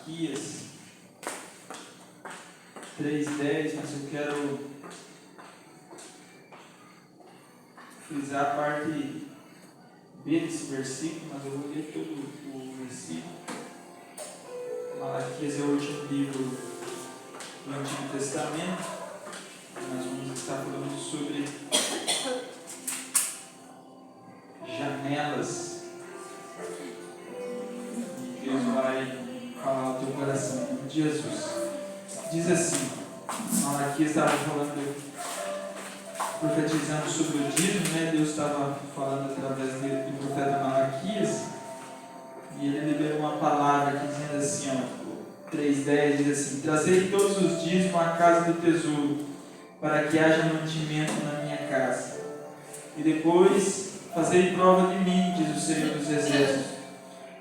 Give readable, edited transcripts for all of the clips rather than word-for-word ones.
Malaquias 3:10, mas eu quero frisar a parte B desse versículo, mas eu vou ler todo o versículo. Malaquias é o último livro do Antigo Testamento. Nós vamos estar falando sobre janelas. E Deus vai falar ao teu coração, em nome de Jesus. Diz assim, Malaquias estava falando, profetizando sobre o dízimo, né? Deus estava falando através do profeta Malaquias, e ele liberou uma palavra aqui dizendo assim, ó, 3:10 diz assim: trazei todos os dízimos à casa do tesouro, para que haja mantimento na minha casa. E depois, fazei prova de mim, diz o Senhor dos Exércitos,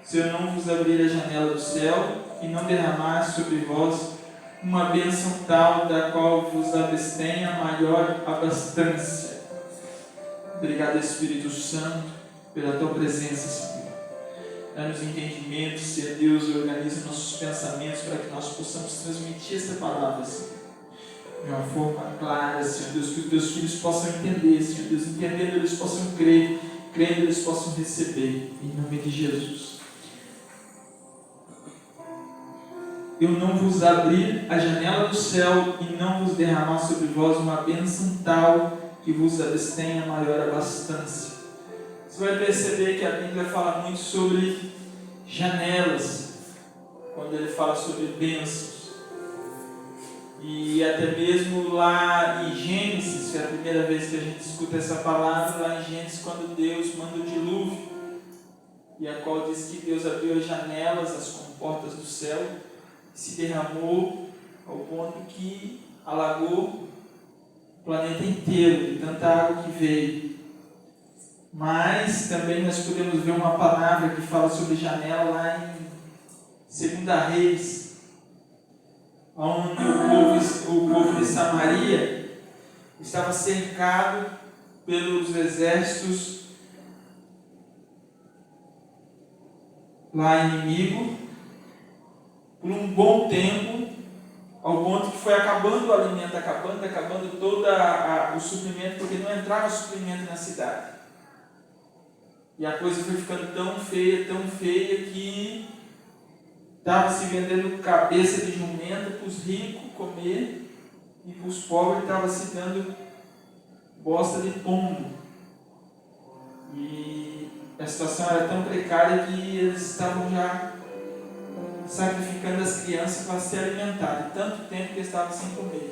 se eu não vos abrir a janela do céu e não derramar sobre vós uma bênção tal da qual vos abstenha maior abastança. Obrigado, Espírito Santo, pela tua presença, Senhor. Dá-nos entendimento, Senhor Deus, organiza nossos pensamentos para que nós possamos transmitir esta palavra, Senhor, de uma forma clara, Senhor Deus, que os teus filhos possam entender, Senhor Deus, entendendo eles possam crer, crendo eles possam receber, em nome de Jesus. Eu não vos abrir a janela do céu e não vos derramar sobre vós uma bênção tal que vos abstenha maior abastança. Você vai perceber que a Bíblia fala muito sobre janelas, quando ele fala sobre bênçãos. E até mesmo lá em Gênesis, que é a primeira vez que a gente escuta essa palavra, lá em Gênesis, quando Deus manda o dilúvio, e a qual diz que Deus abriu as janelas, as comportas do céu, se derramou ao ponto que alagou o planeta inteiro, de tanta água que veio. Mas também nós podemos ver uma palavra que fala sobre janela lá em 2 Reis, onde o povo de Samaria estava cercado pelos exércitos lá inimigo por um bom tempo, ao ponto que foi acabando o alimento, acabando todo o suprimento, porque não entrava suprimento na cidade. E a coisa foi ficando tão feia, que estava se vendendo cabeça de jumenta para os ricos comer, e para os pobres estava se dando bosta de pombo. E a situação era tão precária que eles estavam já sacrificando as crianças para se alimentar, de tanto tempo que eles estavam sem comer.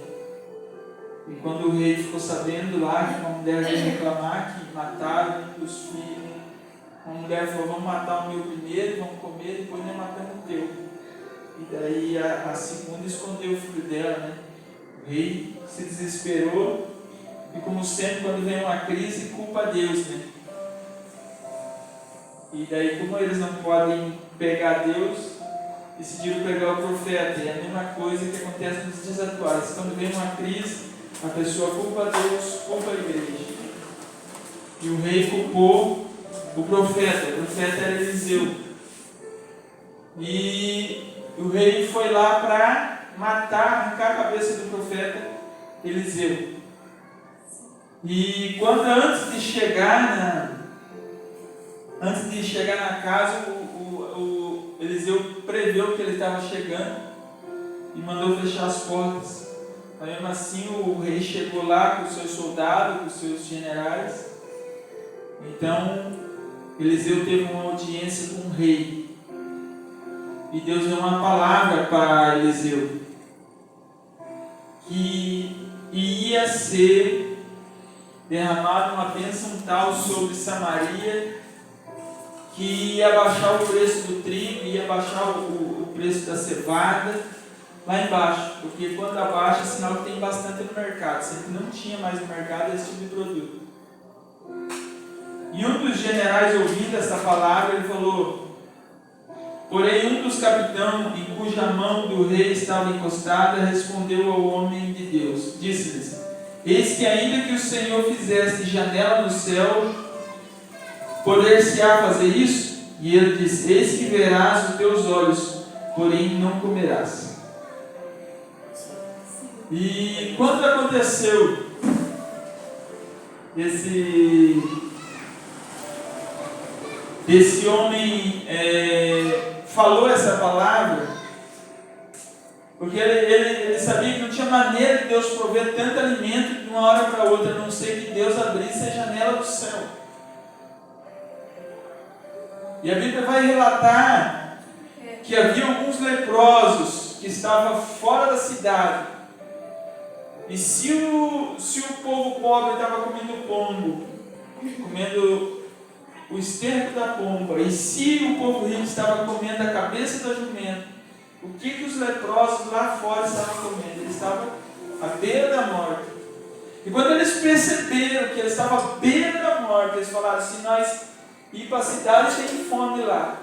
E quando o rei ficou sabendo lá que uma mulher veio reclamar que mataram os filhos, uma mulher falou: vamos matar o meu primeiro, vamos comer, depois nós matamos o teu. E daí a segunda escondeu o filho dela, né? O rei se desesperou, e como sempre, quando vem uma crise, culpa Deus, né? E daí, como eles não podem pegar Deus, decidiram pegar o profeta. E é a mesma coisa que acontece nos dias atuais. Quando vem uma crise, a pessoa culpa Deus, culpa a igreja. E o rei culpou o profeta era Eliseu. E o rei foi lá para arrancar a cabeça do profeta Eliseu. E quando antes de chegar na casa, o Eliseu preveu que ele estava chegando e mandou fechar as portas. Mas mesmo assim o rei chegou lá com os seus soldados, com os seus generais. Então Eliseu teve uma audiência com o rei. E Deus deu uma palavra para Eliseu, que ia ser derramada uma bênção tal sobre Samaria, que ia baixar o preço do trigo, ia baixar o preço da cevada lá embaixo, porque quando abaixa é sinal que tem bastante no mercado, sempre não tinha mais no mercado esse tipo de produto. E um dos generais, ouvindo essa palavra, ele falou: porém um dos capitães, em cuja mão do rei estava encostada, respondeu ao homem de Deus, disse-lhes: eis que ainda que o Senhor fizesse janela no céu, poder-se-á fazer isso? E ele disse: eis que verás os teus olhos porém não comerás. E quando aconteceu esse homem falou essa palavra, porque ele sabia que não tinha maneira de Deus prover tanto alimento de uma hora para outra, a não ser que Deus abrisse a janela do céu. E a Bíblia vai relatar que havia alguns leprosos que estavam fora da cidade. E se o povo pobre estava comendo pombo, comendo o esterco da pomba, e se o povo rico estava comendo a cabeça da jumenta, o que os leprosos lá fora estavam comendo? Eles estavam à beira da morte. E quando eles perceberam que eles estavam à beira da morte, eles falaram: se nós ir para a cidade, tem fome lá.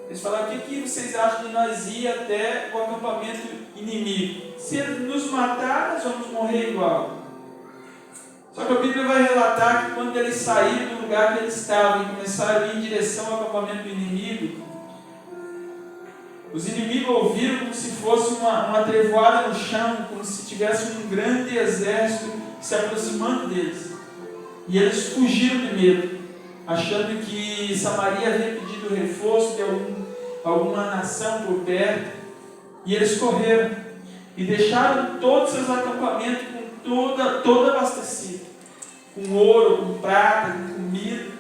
Eles falaram: o que vocês acham de nós ir até o acampamento inimigo? Se ele nos matar, nós vamos morrer igual. Só que a Bíblia vai relatar que quando eles saíram do lugar que eles estavam e começaram a ir em direção ao acampamento inimigo, os inimigos ouviram como se fosse uma trevoada no chão, como se tivesse um grande exército se aproximando deles. E eles fugiram de medo, achando que Samaria havia pedido reforço de alguma nação por perto. E eles correram e deixaram todos os seus acampamentos com todo abastecido, com ouro, com prata, com comida.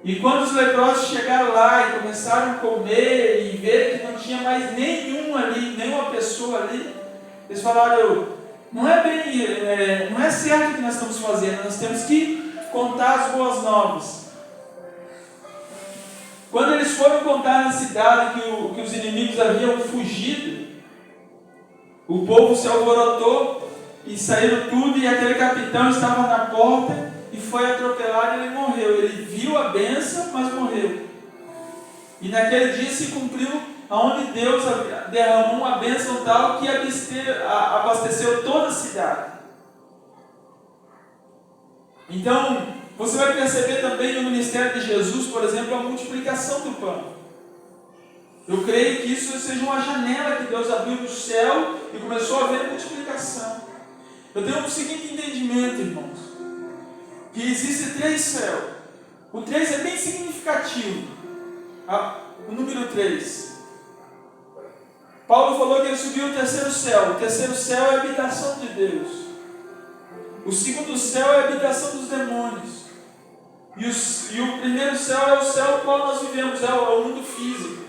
E quando os leprosos chegaram lá e começaram a comer e ver que não tinha mais nenhum ali, nenhuma pessoa ali, eles falaram: não é certo o que nós estamos fazendo, nós temos que contar as boas novas. Quando eles foram contar na cidade que os inimigos haviam fugido, o povo se alvorotou e saíram tudo, e aquele capitão estava na porta e foi atropelado e ele morreu. Ele viu a bênção, mas morreu. E naquele dia se cumpriu aonde Deus derramou uma bênção tal que abasteceu toda a cidade. Então, você vai perceber também no ministério de Jesus, por exemplo, a multiplicação do pão. Eu creio que isso seja uma janela que Deus abriu do céu e começou a haver multiplicação. Eu tenho o seguinte entendimento, irmãos, que existe 3 céus. O 3 é bem significativo. O número 3. Paulo falou que ele subiu ao 3º céu. O 3º céu é a habitação de Deus. O 2º céu é a habitação dos demônios. E o 1º céu é o céu no qual nós vivemos, é o mundo físico.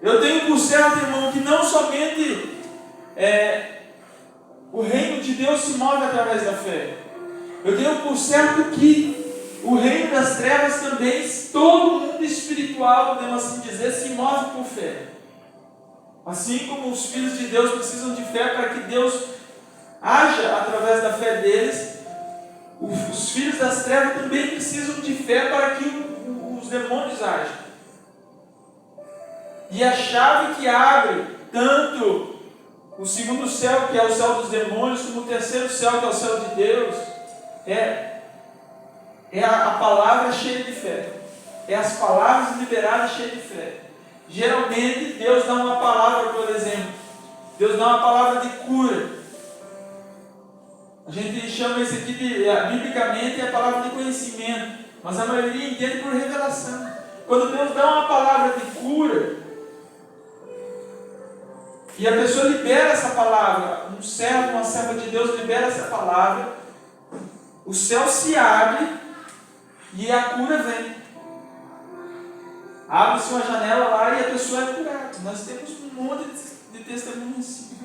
Eu tenho por certo, irmão, que não somente o reino de Deus se move através da fé. Eu tenho por certo que o reino das trevas também, todo o mundo espiritual, podemos assim dizer, se move por fé. Assim como os filhos de Deus precisam de fé para que Deus haja através da fé deles, os filhos das trevas também precisam de fé para que os demônios hajam. E a chave que abre tanto o 2º céu, que é o céu dos demônios, como o 3º céu, que é o céu de Deus, é a palavra cheia de fé. É as palavras liberadas cheias de fé. Geralmente Deus dá uma palavra, por exemplo. Deus dá uma palavra de cura. A gente chama isso aqui biblicamente, a palavra de conhecimento. Mas a maioria entende por revelação. Quando Deus dá uma palavra de cura, e a pessoa libera essa palavra, um servo, uma serva de Deus libera essa palavra, o céu se abre e a cura vem. Abre-se uma janela lá e a pessoa é curada. Nós temos um monte de testemunhos assim.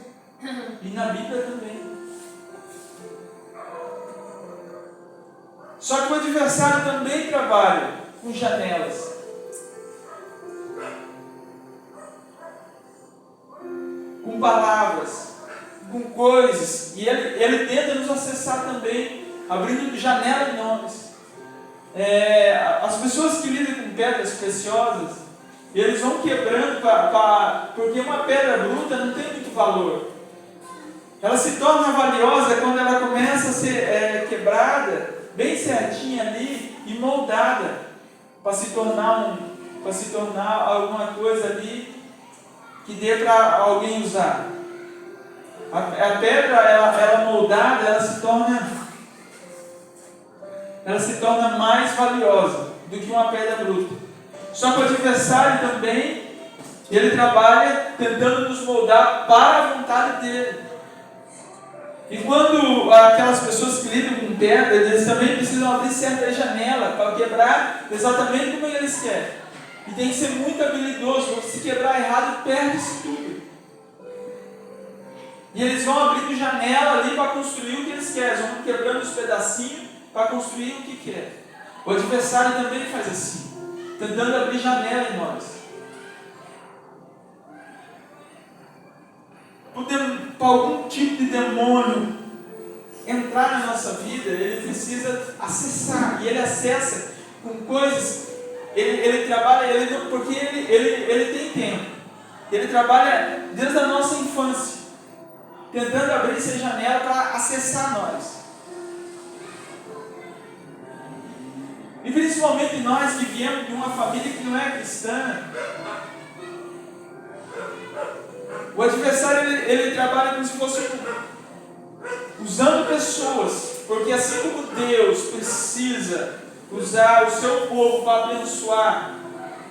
E na Bíblia também. Só que o adversário também trabalha com janelas. Com palavras, com coisas, e ele tenta nos acessar também, abrindo janela de nomes. As pessoas que lidam com pedras preciosas, eles vão quebrando, porque uma pedra bruta não tem muito valor. Ela se torna valiosa quando ela começa a ser quebrada, bem certinha ali, e moldada, para se tornar para se tornar alguma coisa ali que dê para alguém usar. A pedra, ela moldada, ela se torna mais valiosa do que uma pedra bruta. Só que o adversário também, ele trabalha tentando nos moldar para a vontade dele. E quando aquelas pessoas que lidam com pedra, eles também precisam abrir certa janela para quebrar exatamente como eles querem. E tem que ser muito habilidoso, porque se quebrar errado, perde-se tudo. E eles vão abrindo janela ali para construir o que eles querem, vão quebrando os pedacinhos para construir o que querem. O adversário também faz assim, tentando abrir janela em nós. Para algum tipo de demônio entrar na nossa vida, ele precisa acessar, e ele acessa com coisas, ele trabalha, porque ele tem tempo, ele trabalha desde a nossa infância, tentando abrir essa janela para acessar nós. E principalmente nós que viemos de uma família que não é cristã, o adversário ele trabalha como se fosse usando pessoas, porque assim como Deus precisa usar o seu povo para abençoar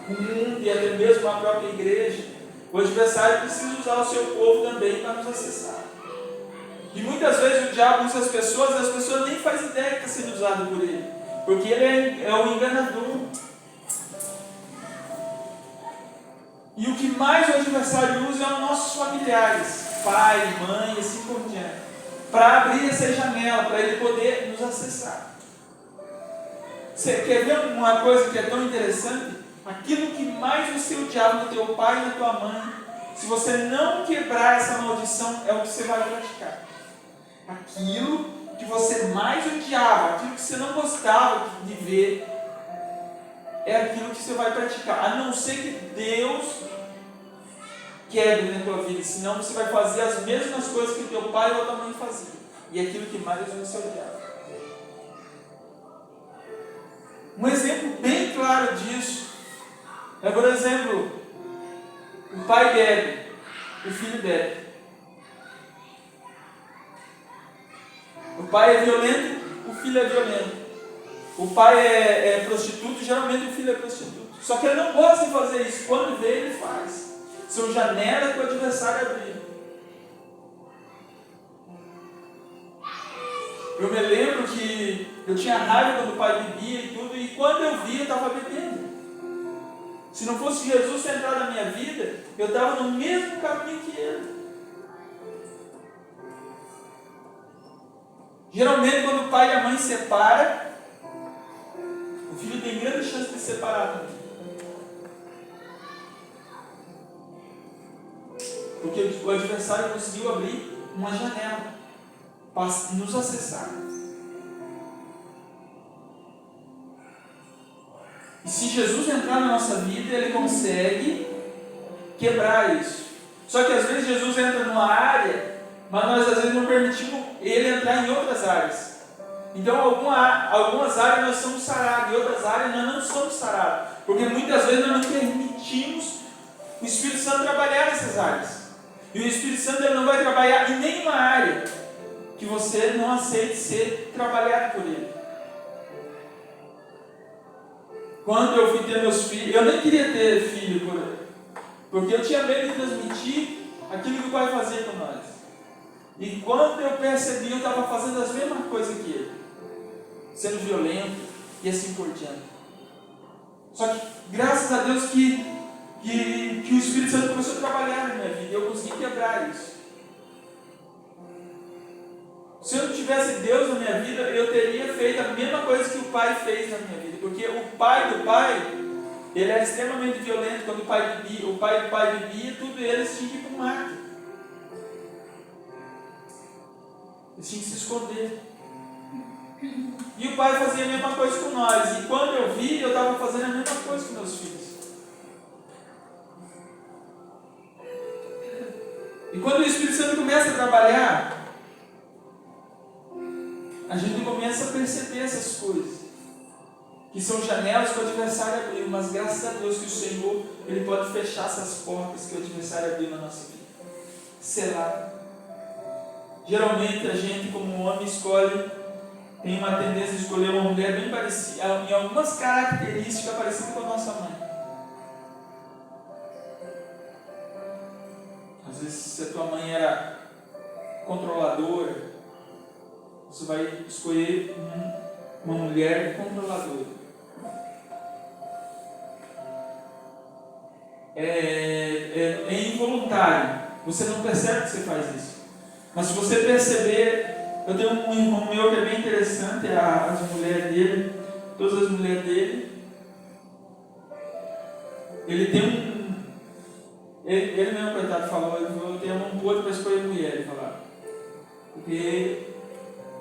o mundo e até mesmo a própria igreja, o adversário precisa usar o seu povo também para nos acessar. E muitas vezes o diabo usa as pessoas nem fazem ideia que está sendo usado por ele, porque ele é o enganador. E o que mais o adversário usa é os nossos familiares, pai, mãe, assim por diante, para abrir essa janela, para ele poder nos acessar. Você quer ver uma coisa que é tão interessante? Aquilo que mais você odiava no teu pai e na tua mãe, se você não quebrar essa maldição, é o que você vai praticar. Aquilo que você mais odiava, aquilo que você não gostava de ver, é aquilo que você vai praticar, a não ser que Deus quebre na tua vida, senão você vai fazer as mesmas coisas que teu pai ou tua mãe fazia, e aquilo que mais você odiava. Um exemplo bem claro disso é, por exemplo, o pai bebe, o filho bebe. O pai é violento, o filho é violento. O pai é prostituto, geralmente o filho é prostituto. Só que ele não gosta de fazer isso. Quando vê, ele faz. São janelas que o adversário abriu. Eu me lembro que eu tinha raiva quando o pai bebia e tudo, e quando eu vi, eu estava bebendo. Se não fosse Jesus ter entrado na minha vida, eu estava no mesmo caminho que ele. Geralmente, quando o pai e a mãe se separam, o filho tem grande chance de se separar também. Porque o adversário conseguiu abrir uma janela para nos acessar. E se Jesus entrar na nossa vida, ele consegue quebrar isso. Só que às vezes Jesus entra numa área, mas nós às vezes não permitimos ele entrar em outras áreas. Então algumas áreas nós somos sarados, e outras áreas nós não somos sarados. Porque muitas vezes nós não permitimos o Espírito Santo trabalhar nessas áreas. E o Espírito Santo ele não vai trabalhar em nenhuma área que você não aceite ser trabalhado por ele. Quando eu fui ter meus filhos, eu nem queria ter filho, porque eu tinha medo de transmitir aquilo que o pai fazia com nós. E quando eu percebi, eu estava fazendo as mesmas coisas que ele, sendo violento e assim por diante. Só que graças a Deus que o Espírito Santo começou a trabalhar na minha vida e eu consegui quebrar isso. Se eu não tivesse Deus na minha vida, eu teria feito a mesma coisa que o pai fez na minha vida. Porque o pai do pai, ele era extremamente violento. Quando o pai do pai bebia, tudo eles tinham que ir para o mato. Eles tinham que se esconder. E o pai fazia a mesma coisa com nós. E quando eu vi, eu estava fazendo a mesma coisa com meus filhos. E quando o Espírito Santo começa a trabalhar, a gente começa a perceber essas coisas. que são janelas que o adversário abriu, mas graças a Deus que o Senhor, Ele pode fechar essas portas que o adversário abriu na nossa vida. Selar. Geralmente a gente, como homem, tem uma tendência de escolher uma mulher bem parecida, em algumas características parecidas com a nossa mãe. Às vezes, se a tua mãe era controladora, você vai escolher uma mulher controladora. É involuntário. Você não percebe que você faz isso. Mas se você perceber, eu tenho um irmão meu que é bem interessante, as mulheres dele, todas as mulheres dele, ele tem ele mesmo, coitado, falou, eu tenho um outro para escolher mulher, ele falava. Porque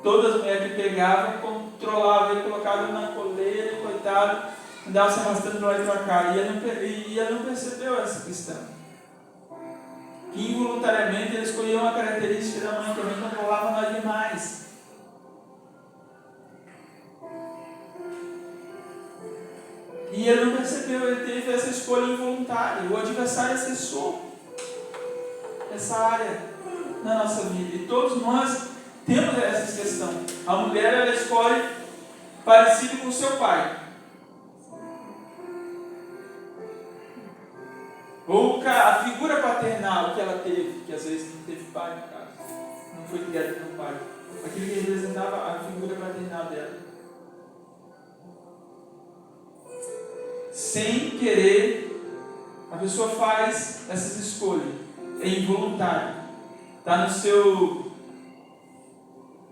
todas as mulheres que pegavam, controlavam, ele colocava na coleira, coitado, andava se arrastando para lá e para cá. E ele não percebeu essa questão. Que involuntariamente ele escolheu uma característica da mãe, também controlava nós demais. E ele não percebeu, ele teve essa escolha involuntária. O adversário acessou essa área na nossa vida. E todos nós temos essa questão. A mulher, ela escolhe parecido com o seu pai. Ou a figura paternal que ela teve, que às vezes não teve pai no caso, não foi criada pelo pai. Aquilo que representava a figura paternal dela. Sem querer, a pessoa faz essas escolhas. É involuntário. Está no seu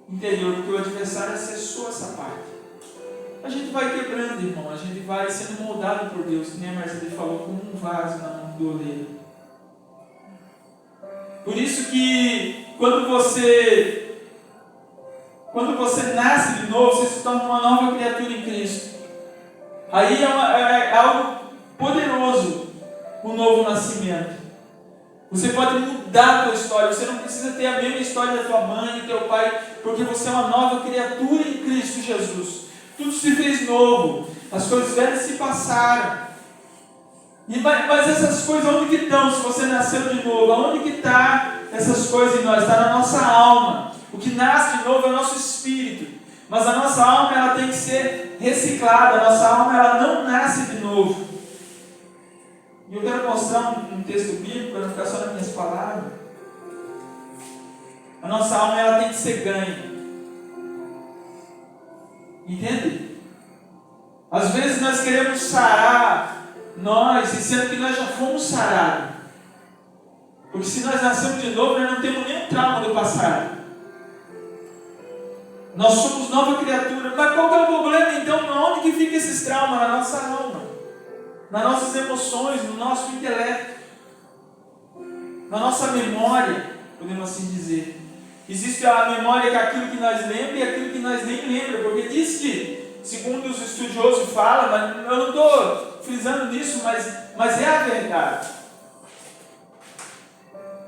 interior, porque o adversário acessou essa parte. A gente vai quebrando, irmão. A gente vai sendo moldado por Deus, que nem a Marcela falou, como um vaso na mão do oleiro. Por isso que quando você nasce de novo, você se torna uma nova criatura em Cristo. Aí é algo poderoso, o novo nascimento. Você pode mudar a tua história. Você não precisa ter a mesma história da tua mãe e do teu pai, porque você é uma nova criatura em Cristo Jesus. Tudo se fez novo. As coisas velhas se passaram. Mas essas coisas, onde que estão? Se você nasceu de novo, onde que está essas coisas em nós? Está na nossa alma. O que nasce de novo é o nosso espírito. Mas a nossa alma, ela tem que ser reciclada. A nossa alma, ela não nasce de novo. E eu quero mostrar um texto bíblico, para não ficar só nas minhas palavras. A nossa alma, ela tem que ser ganha. Entende? Às vezes nós queremos sarar nós, e sendo que nós já fomos sarados. Porque se nós nascemos de novo, nós não temos nenhum trauma do passado. Nós somos nova criatura. Mas qual que é o problema então? Onde que fica esses traumas? Na nossa alma, nas nossas emoções, no nosso intelecto, na nossa memória, podemos assim dizer. Existe a memória que é aquilo que nós lembramos e aquilo que nós nem lembramos, porque diz que, segundo os estudiosos falam, mas eu não estou frisando nisso, mas é a verdade,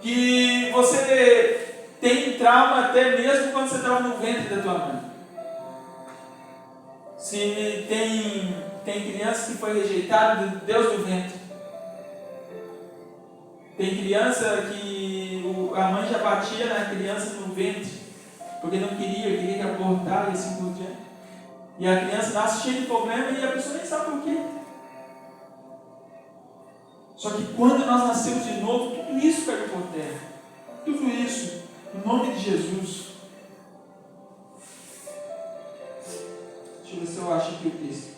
que você tem trauma até mesmo quando você estava no ventre da tua mãe. Se tem criança que foi rejeitada do Deus do ventre. Tem criança que a mãe já batia na criança no ventre, porque não queria que abortar e assim por diante. E a criança nasce cheia de problema e a pessoa nem sabe por quê. Só que quando nós nascemos de novo, tudo isso caiu por terra. Tudo isso, em nome de Jesus. Deixa eu ver se eu acho aqui o texto.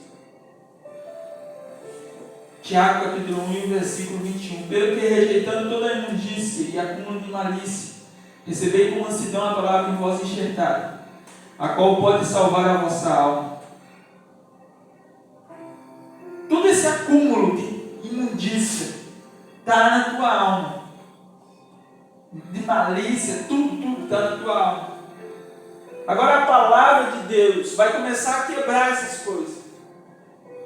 Tiago capítulo 1, versículo 21. Pelo que rejeitando toda a imundícia e acúmulo de malícia, recebei com mansidão a palavra em vós enxertada, a qual pode salvar a vossa alma. Todo esse acúmulo de imundícia está na tua alma. De malícia, tudo está na tua alma. Agora a palavra de Deus vai começar a quebrar essas coisas.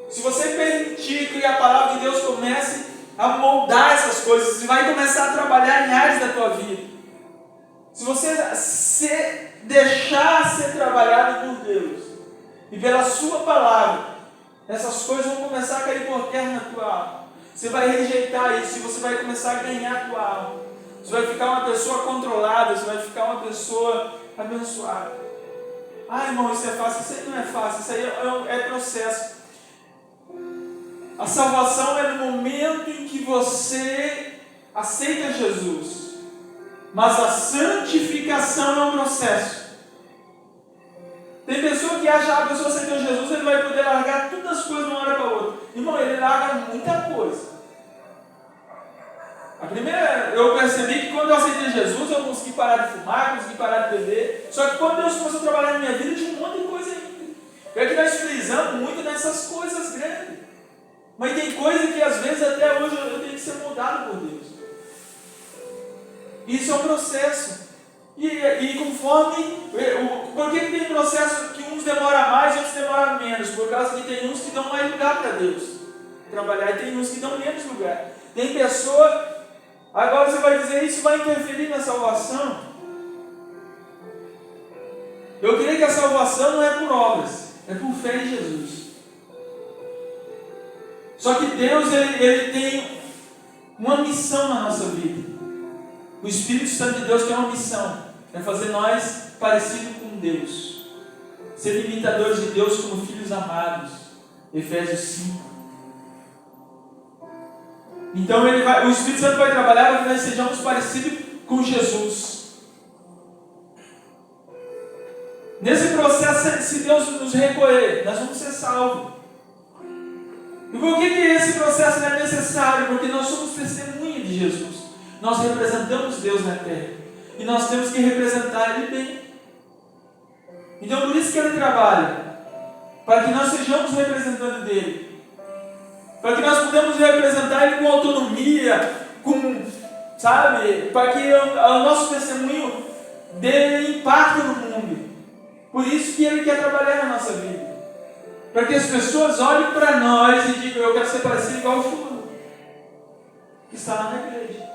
Se você permitir que a palavra de Deus comece a moldar essas coisas, você vai começar a trabalhar em áreas da tua vida. Se você se deixar ser trabalhado por Deus e pela sua palavra, essas coisas vão começar a cair por terra na tua alma. Você vai rejeitar isso e você vai começar a ganhar a tua alma. Você vai ficar uma pessoa controlada, você vai ficar uma pessoa abençoada. Ah, irmão, isso é fácil. Isso aí não é fácil, isso aí é processo. A salvação é no momento em que você aceita Jesus. Mas a santificação é um processo. Tem pessoa que acha que a pessoa aceitou Jesus, ele vai poder largar todas as coisas de uma hora para outra. Irmão, ele larga muita coisa. A primeira, eu percebi que quando eu aceitei Jesus, eu consegui parar de fumar, consegui parar de beber. Só que quando Deus começou a trabalhar na minha vida, tinha um monte de coisa ainda. É que nós frisamos muito nessas coisas grandes. Mas tem coisa que às vezes até hoje eu tenho que ser moldado por Deus. Isso é um processo. E conforme... Por que tem processo que uns demoram mais e outros demoram menos? Por causa que tem uns que dão mais lugar para Deus trabalhar e tem uns que dão menos lugar. Tem pessoa... Agora você vai dizer, isso vai interferir na salvação? Eu creio que a salvação não é por obras, é por fé em Jesus. Só que Deus, ele tem uma missão na nossa vida. O Espírito Santo de Deus tem uma missão, é fazer nós parecidos com Deus, ser imitadores de Deus como filhos amados. Efésios 5. Então o Espírito Santo vai trabalhar para que nós sejamos parecidos com Jesus. Nesse processo, se Deus nos recolher, nós vamos ser salvos. E por que esse processo não é necessário? Porque nós somos testemunha de Jesus. Nós representamos Deus na terra. E nós temos que representar Ele bem. Então por isso que Ele trabalha. Para que nós sejamos representantes dEle. Para que nós podemos representar Ele com autonomia, para que o nosso testemunho dê impacto no mundo. Por isso que Ele quer trabalhar na nossa vida. Para que as pessoas olhem para nós e digam, eu quero ser parecido igual o fulano, que está lá na igreja.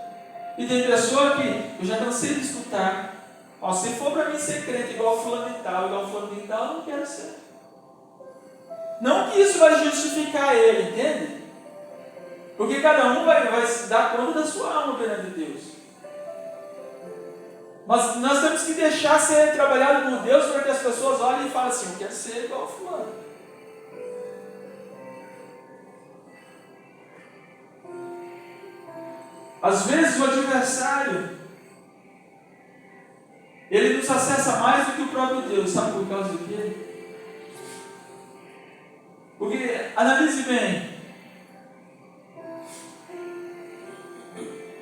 E tem pessoa que eu já cansei de escutar, se for para mim ser crente igual o fulano e tal, eu não quero ser. Não que isso vai justificar ele, entende? Porque cada um vai dar conta da sua alma perante Deus. Mas nós temos que deixar ser trabalhado por Deus para que as pessoas olhem e falem assim, eu quero ser igual a fulano. Às vezes o adversário, ele nos acessa mais do que o próprio Deus. Sabe por causa do quê? Porque, analise bem,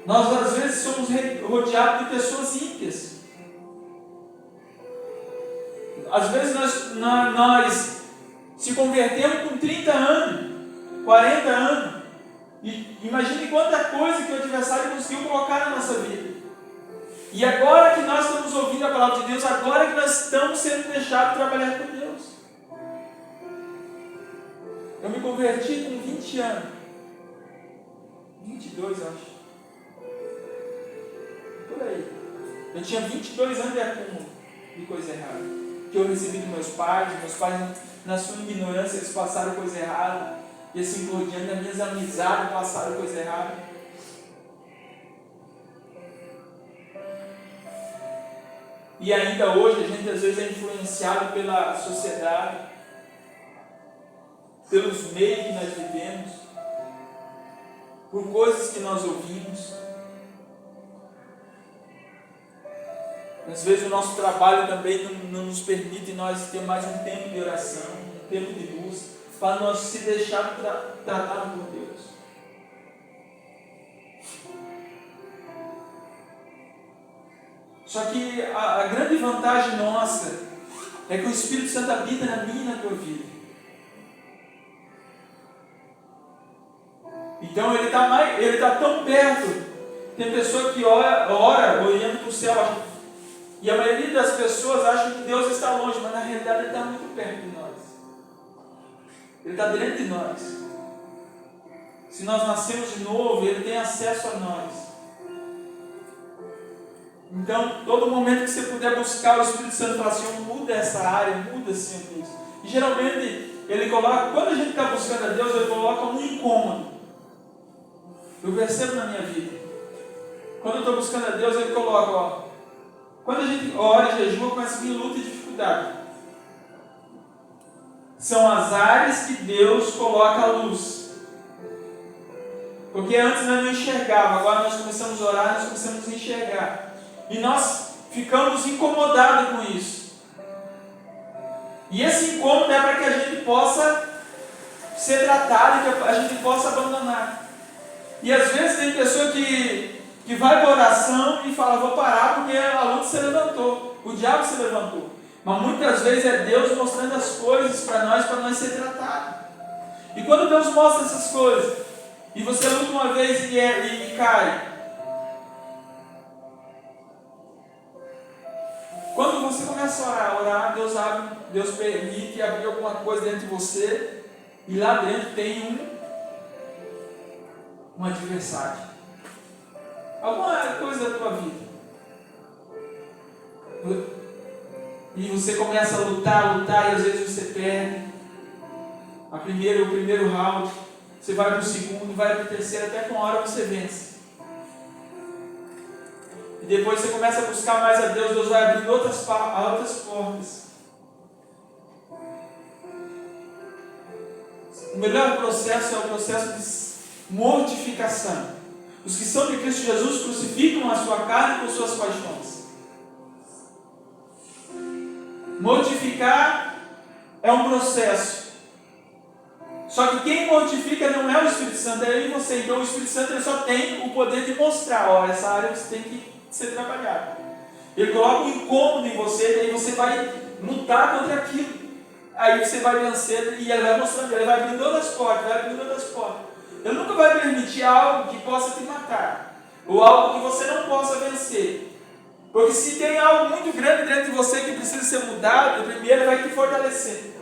nós às vezes somos rodeados de pessoas ímpias. Às vezes nós se convertemos com 30 anos, 40 anos. E imagine quanta coisa que o adversário conseguiu colocar na nossa vida. E agora que nós estamos ouvindo a palavra de Deus, agora que nós estamos sendo deixados trabalhar com Deus. Eu me converti com 20 anos. 22, eu acho. Por aí. Eu tinha 22 anos de acúmulo de coisa errada. Que eu recebi dos meus pais, na sua ignorância, eles passaram coisa errada. E assim por diante, as minhas amizades passaram coisa errada. E ainda hoje, a gente às vezes é influenciado pela sociedade, pelos meios que nós vivemos, por coisas que nós ouvimos. Às vezes o nosso trabalho também não nos permite nós ter mais um tempo de oração, um tempo de busca, para nós se deixar tratar por Deus. Só que a grande vantagem nossa é que o Espírito Santo habita na minha e na tua vida. Então ele está tão perto. Tem pessoa que ora olhando para o céu, e a maioria das pessoas acham que Deus está longe, mas na realidade Ele está muito perto de nós. Ele está dentro de nós. Se nós nascemos de novo, Ele tem acesso a nós. Então, todo momento que você puder buscar o Espírito Santo, falar assim, muda essa área, muda Senhor Deus. E geralmente, Ele coloca, quando a gente está buscando a Deus, Ele coloca um incômodo. Eu percebo na minha vida. Quando eu estou buscando a Deus, Ele coloca, quando a gente ora e jejua, começa a vir luta e dificuldade. São as áreas que Deus coloca à luz. Porque antes nós não enxergávamos, agora nós começamos a orar, nós começamos a enxergar. E nós ficamos incomodados com isso. E esse incômodo é para que a gente possa ser tratado e que a gente possa abandonar. E às vezes tem pessoa que vai para a oração e fala, vou parar porque a luta se levantou, o diabo se levantou. Mas muitas vezes é Deus mostrando as coisas para nós ser tratado. E quando Deus mostra essas coisas, e você luta uma vez e cai, quando você começa a orar, Deus permite abrir alguma coisa dentro de você, e lá dentro tem um adversário. Alguma coisa da tua vida. E você começa a lutar, e às vezes você perde. O primeiro round, você vai para o segundo, vai para o terceiro, até que uma hora você vence. E depois você começa a buscar mais a Deus, Deus vai abrindo outras portas. O melhor processo é o processo de mortificação. Os que são de Cristo Jesus crucificam a sua carne com suas paixões. Mortificar é um processo. Só que quem mortifica não é o Espírito Santo, é eu e você. Então o Espírito Santo ele só tem o poder de mostrar, essa área você tem que ser trabalhada. Ele coloca um incômodo em você, e aí você vai lutar contra aquilo. Aí você vai vencer e ele vai mostrando, ele vai abrindo outras portas, Ele nunca vai permitir algo que possa te matar, ou algo que você não possa vencer. Porque se tem algo muito grande dentro de você que precisa ser mudado, primeiro ele vai te fortalecer,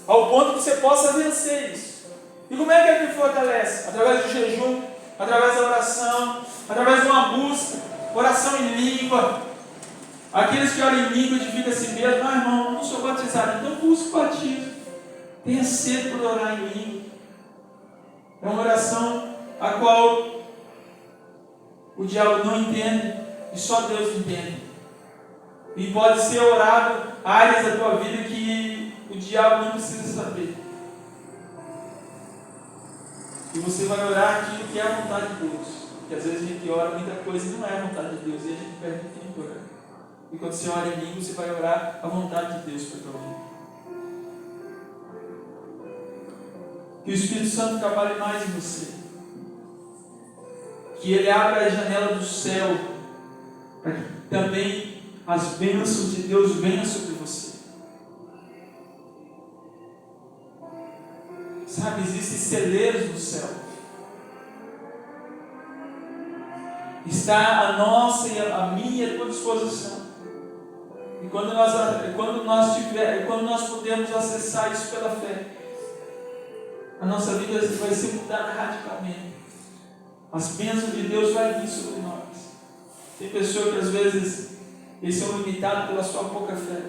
ao ponto que você possa vencer isso. E como é que ele te fortalece? Através do jejum, através da oração, através de uma busca, oração em língua. Aqueles que oram em língua edificam a si mesmo, irmão, não sou batizado, então busque o batismo. Tenha sede por orar em língua. É uma oração a qual o diabo não entende e só Deus entende. E pode ser orado áreas da tua vida que o diabo não precisa saber. E você vai orar aquilo que é a vontade de Deus. Porque às vezes a gente ora muita coisa e não é a vontade de Deus, e a gente perde tempo orando. E quando você ora em língua, você vai orar a vontade de Deus para a tua vida. Que o Espírito Santo trabalhe mais em você. Que Ele abra a janela do céu para que também as bênçãos de Deus venham sobre você. Sabe, existem celeiros no céu. Está a nossa e a minha à tua disposição. E quando nós pudermos acessar isso pela fé, a nossa vida vai ser mudada radicalmente. As bênçãos de Deus vão vir sobre nós. Tem pessoas que às vezes eles são limitados pela sua pouca fé.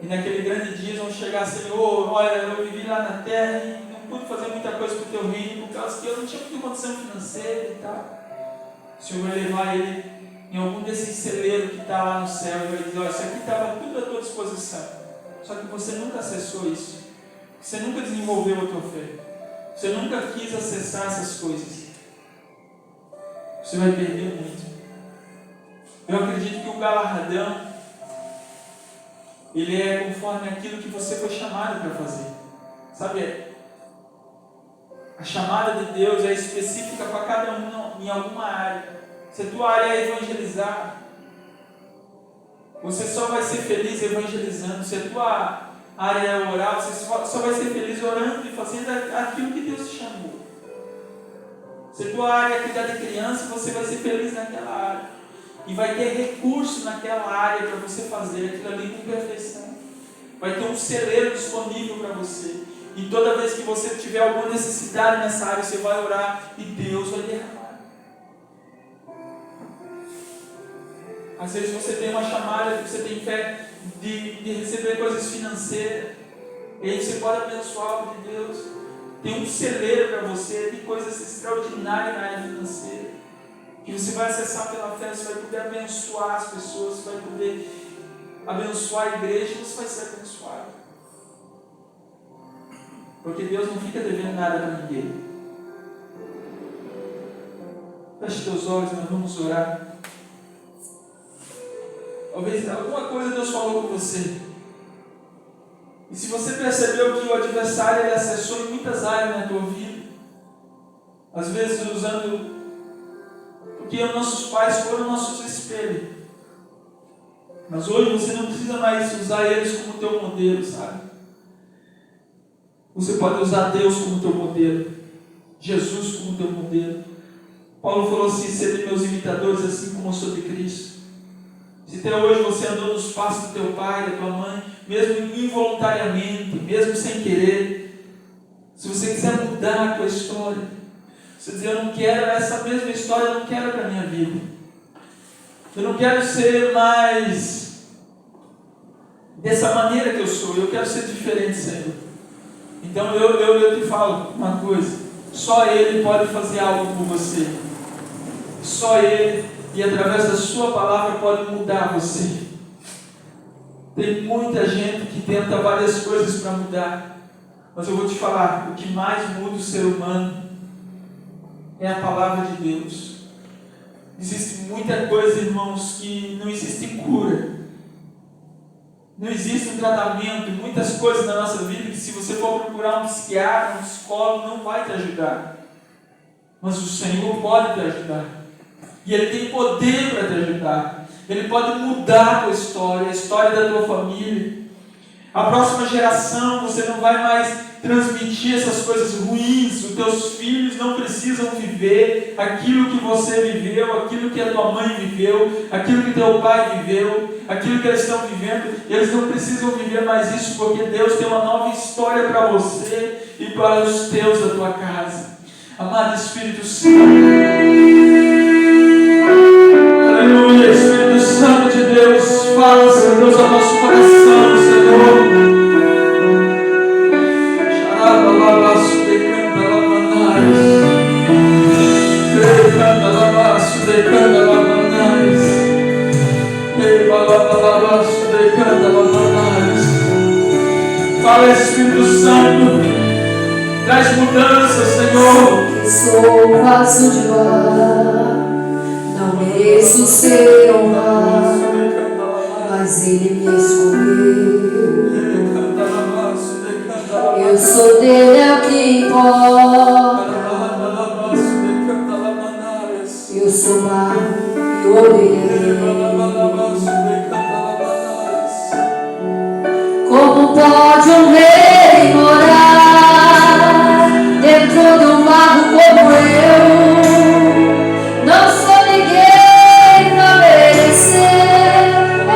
E naquele grande dia vão chegar assim, olha, eu vivi lá na terra e não pude fazer muita coisa para o teu reino, por causa que eu não tinha muita condição financeira e tal. O Senhor vai levar ele em algum desses celeiros que está lá no céu e vai dizer, olha, isso aqui estava tudo à tua disposição. Só que você nunca acessou isso. Você nunca desenvolveu a tua fé. Você nunca quis acessar essas coisas. Você vai perder muito. Eu acredito que o galardão, ele é conforme aquilo que você foi chamado para fazer. Sabe? A chamada de Deus é específica para cada um em alguma área. Se a tua área é evangelizar, você só vai ser feliz evangelizando. Se a tua área é orar, você só vai ser feliz orando e fazendo aquilo que Deus te chamou. Se a tua área é cuidar de criança, você vai ser feliz naquela área. E vai ter recurso naquela área para você fazer aquilo ali com perfeição. Vai ter um celeiro disponível para você. E toda vez que você tiver alguma necessidade nessa área, você vai orar e Deus vai derramar. Às vezes você tem uma chamada, você tem fé de receber coisas financeiras. E aí você pode abençoar algo de Deus. Tem um celeiro para você, tem coisas extraordinárias na área financeira. Que você vai acessar pela fé, você vai poder abençoar as pessoas, você vai poder abençoar a igreja e você vai ser abençoado. Porque Deus não fica devendo nada para ninguém. Feche teus olhos, nós vamos orar. Talvez alguma coisa Deus falou com você. E se você percebeu que o adversário ele acessou em muitas áreas na tua vida, às vezes usando, porque os nossos pais foram nossos espelhos. Mas hoje você não precisa mais usar eles como teu modelo, sabe? Você pode usar Deus como teu modelo, Jesus como teu modelo. Paulo falou assim: sede meus imitadores, assim como eu sou de Cristo. Se até hoje você andou nos passos do teu pai, da tua mãe, mesmo involuntariamente, mesmo sem querer, se você quiser mudar a tua história, você dizer: eu não quero essa mesma história, eu não quero para a minha vida. Eu não quero ser mais dessa maneira que eu sou, eu quero ser diferente, Senhor. Então eu te falo uma coisa: só Ele pode fazer algo por você. Só Ele, e através da sua palavra, pode mudar você. Tem muita gente que tenta várias coisas para mudar, mas eu vou te falar: o que mais muda o ser humano é a palavra de Deus. Existe muita coisa, irmãos, que não existe cura, não existe um tratamento, muitas coisas na nossa vida que, se você for procurar um psiquiatra, um psicólogo, não vai te ajudar. Mas o Senhor pode te ajudar. E Ele tem poder para te ajudar. Ele pode mudar a tua história, a história da tua família. A próxima geração, você não vai mais transmitir essas coisas ruins. Os teus filhos não precisam viver aquilo que você viveu, aquilo que a tua mãe viveu, aquilo que teu pai viveu, aquilo que eles estão vivendo. Eles não precisam viver mais isso, porque Deus tem uma nova história para você e para os teus da tua casa. Amado Espírito Santo, aleluia, Espírito Santo de Deus, fala, Senhor Deus, ao nosso coração, Senhor. Fala, Espírito Santo, traz mudança, Senhor. Sou vaso de barro, não mereço ser honrado, mas Ele me escolheu. Eu sou dele, é o que importa. Eu sou barro e obreiro. Como pode um rei morar dentro de um barro como eu? Não sou ninguém pra merecer.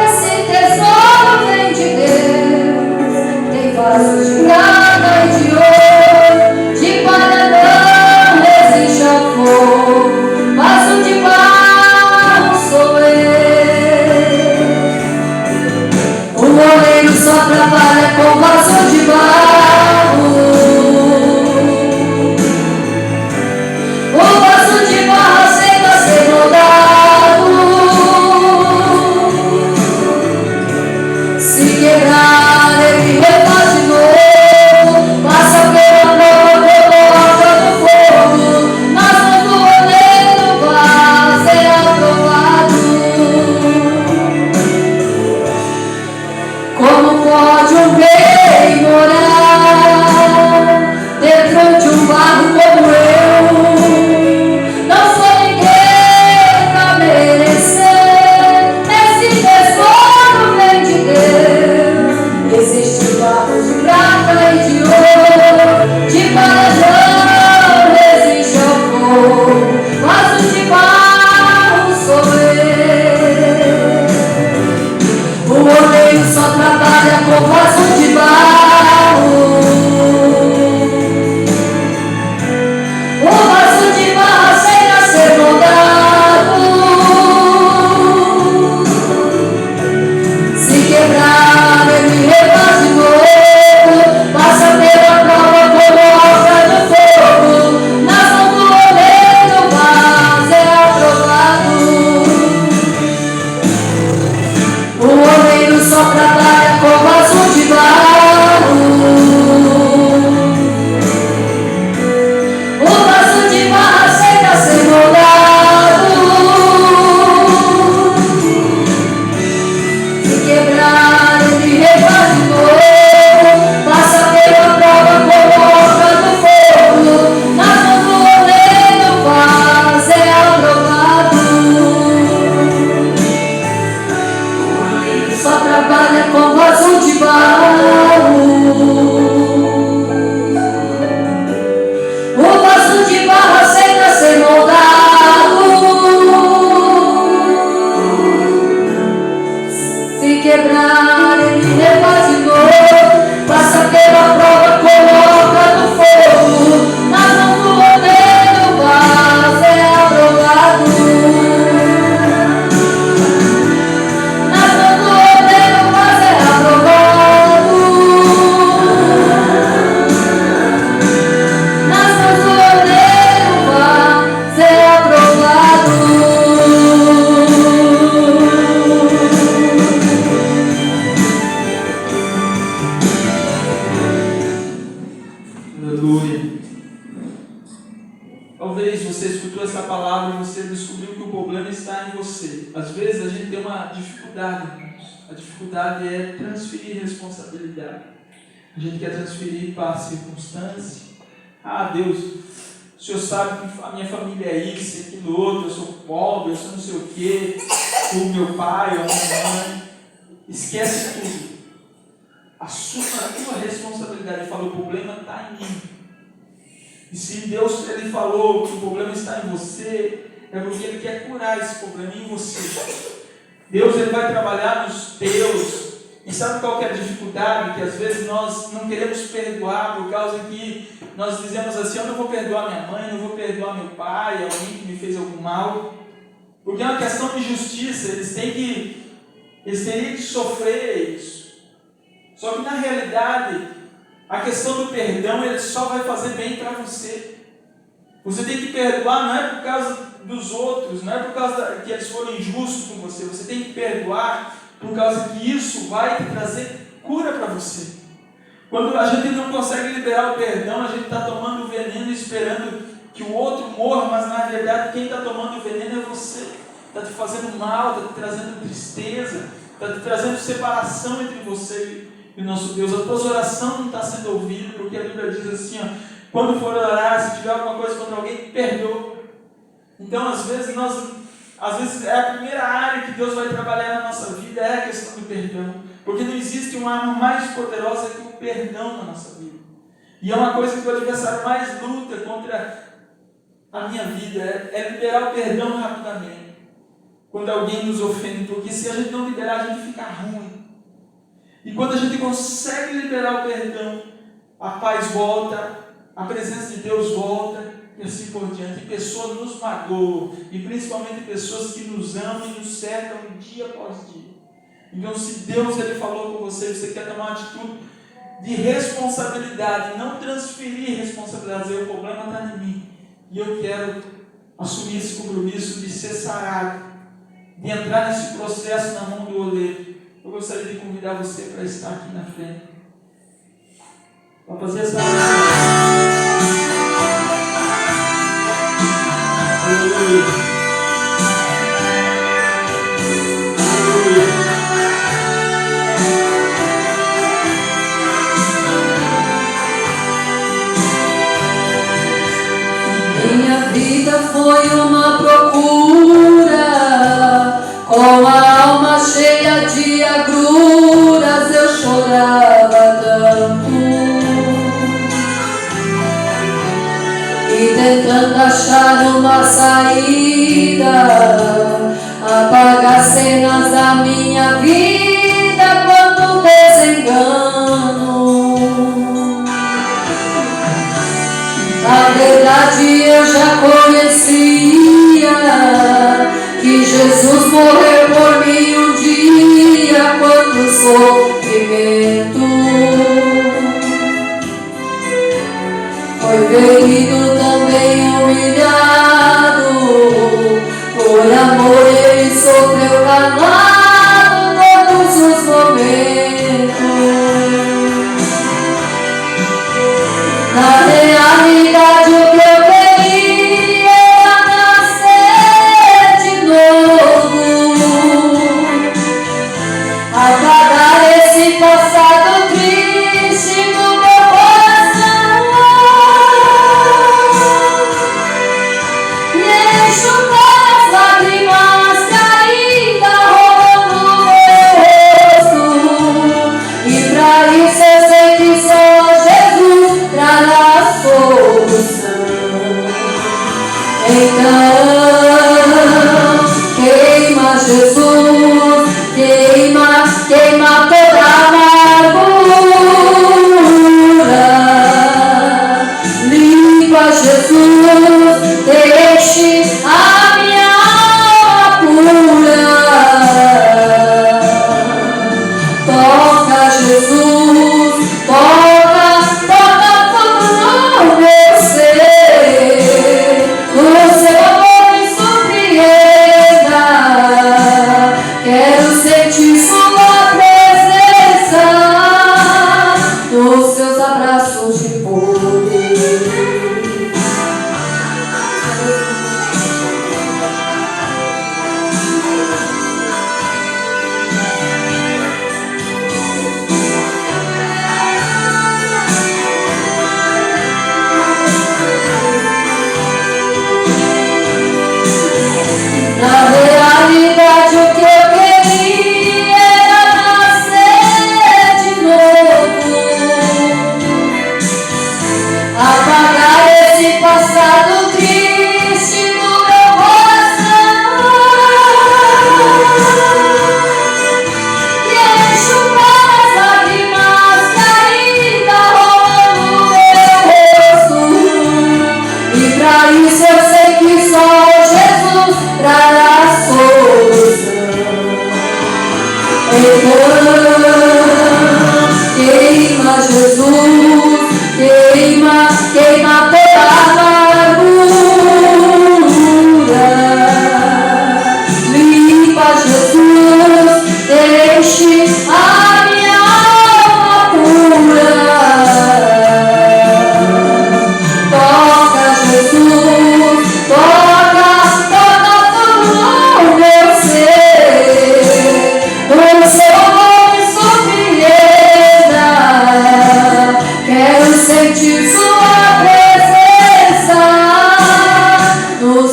Esse tesouro vem de Deus. Tem vasos de prata e de ouro, de palha não resiste ao fogo. Vaso de barro sou eu. O oleiro só trabalha com vaso de barro. você escutou essa palavra e você descobriu que o problema está em você. Às vezes a gente tem uma dificuldade, irmãos. A dificuldade é transferir responsabilidade. A gente quer transferir para a circunstância. Ah, Deus, o Senhor sabe que a minha família é isso, aquilo outro, eu sou pobre, eu sou não sei o quê, o meu pai, a minha mãe. Esquece tudo. Assuma a tua responsabilidade. Fala, o problema está em mim. E se Deus ele falou que o problema está em você, é porque Ele quer curar esse problema em você. Deus ele vai trabalhar nos teus. E sabe qual que é a dificuldade? Que às vezes nós não queremos perdoar por causa que nós dizemos assim, eu não vou perdoar minha mãe, não vou perdoar meu pai, alguém que me fez algum mal. Porque é uma questão de justiça, eles teriam que sofrer isso. Só que na realidade, a questão do perdão, ele só vai fazer bem para você. Você tem que perdoar, não é por causa dos outros, não é por causa que eles foram injustos com você. Você tem que perdoar por causa que isso vai te trazer cura para você. Quando a gente não consegue liberar o perdão, a gente está tomando o veneno esperando que o outro morra, mas na verdade quem está tomando o veneno é você. Está te fazendo mal, está te trazendo tristeza, está te trazendo separação entre você e o nosso Deus. A tua oração não está sendo ouvida, porque a Bíblia diz assim, ó, quando for orar, se tiver alguma coisa contra alguém, perdoa. Então, às vezes é a primeira área que Deus vai trabalhar na nossa vida, é a questão do perdão. Porque não existe uma arma mais poderosa que o perdão na nossa vida. E é uma coisa que o adversário mais luta contra a minha vida, é liberar o perdão rapidamente. Quando alguém nos ofende, porque se a gente não liberar, a gente fica ruim. E quando a gente consegue liberar o perdão, a paz volta, a presença de Deus volta, e assim por diante. E pessoas nos magoam, e principalmente pessoas que nos amam e nos cercam dia após dia. Então, se Deus ele falou com você, você quer tomar uma atitude de responsabilidade, não transferir responsabilidade, dizer, o problema está em mim, e eu quero assumir esse compromisso de ser sarado, de entrar nesse processo na mão do oleiro. Eu gostaria de convidar você para estar aqui na frente, para fazer essa oração. Aleluia. Minha vida foi uma procura, com a alma cheia de agruras, eu chorava tanto, e tentando achar uma saída, apagar cenas da minha vida, quanto desengano. Na verdade eu já conhecia que Jesus morreu por mim um dia, quanto sofrimento. Foi ferido, também humilhado, por amor ele sofreu calado todos os momentos. Na realidade o que eu queria era nascer de novo, apagar esse passado triste do meu coração e enxugar as lágrimas que ainda rolam no meu rosto. E pra isso eu sei que só Jesus trará a solução. Então, queima Jesus, queima toda a amargura, limpa Jesus, deixe a minha alma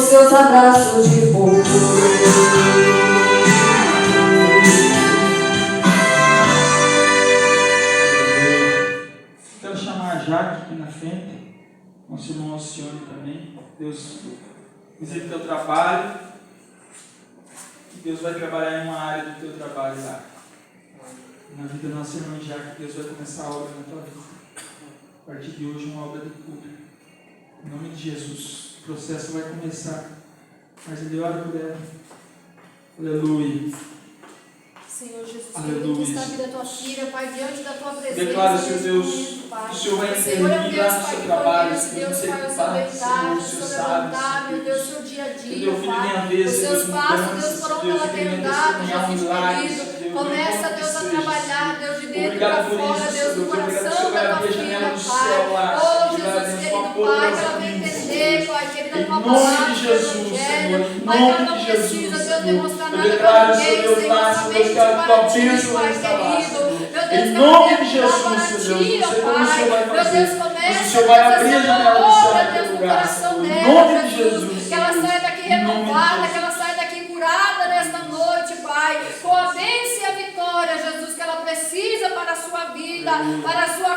seus abraços de fogo. Quero chamar a Jaque aqui na frente, com o seu irmão Alcione também. Deus visite o teu trabalho, que Deus vai trabalhar em uma área do teu trabalho lá. Na vida da nossa irmã Jaque, Deus vai começar a obra na tua vida. A partir de hoje, uma obra de cura. Em nome de Jesus, o processo vai começar. Mas Ele ora por ela. Aleluia. Senhor Jesus, Aleluia. que está a vida da tua filha, Pai, diante da tua presença. Declara, Senhor Deus, Pai. que o Senhor vai Senhor é um intervir Deus, lá no Pai, seu que trabalho, conhece, Senhor, Deus, você Pai, que o seu bate, deitar, Senhor, o o seu Senhor sabe, levantar, meu Senhor Deus, Deus. o seu dia a Que dia, teu filho Pai. venha ver, Os Senhor seus Deus, passos, mudanças, Deus, por onde Deus, ela que tem venha andado, testemunhar Jesus milagres, querido. Deus, Começa, onde Deus, a seja, trabalhar, Senhor. Deus, de dentro Obrigado para por fora, isso, Deus, do Senhor. Obrigado que o coração Senhor vai da tua abrir a janela filha, do Pai. céu lá, Oh, Senhor, vai Jesus abençoar querido, Pai, que ela venha poderosamente, entender, Senhor. Pai, querida, a Em tua nome palavra, de do Jesus, Senhor, Evangelho. em Pai, que ela nome não de precisa, Jesus, Deus, Senhor. demonstrar Eu nada declaro, para Senhor ninguém, Deus, Senhor, lá, Senhor Deus, somente que a para tua ti, bênção vai Pai estar lá, querido. Senhor. Meu Deus, Em que ela nome venha de curar Jesus, para Senhor ti, Deus, não sei ó como o Senhor vai Pai. Meu fazer, Deus, mas o começa, Senhor vai Deus, abrir a essa janela do obra, céu Deus, naquele no lugar, coração Senhor. Em dela, nome de Jesus. Jesus, Que ela Senhor. saia daqui Em nome de renovada, que Jesus. ela saia daqui curada nesta noite, Pai. Com a bênção e a vitória, Jesus, que ela precisa para a sua vida, para a sua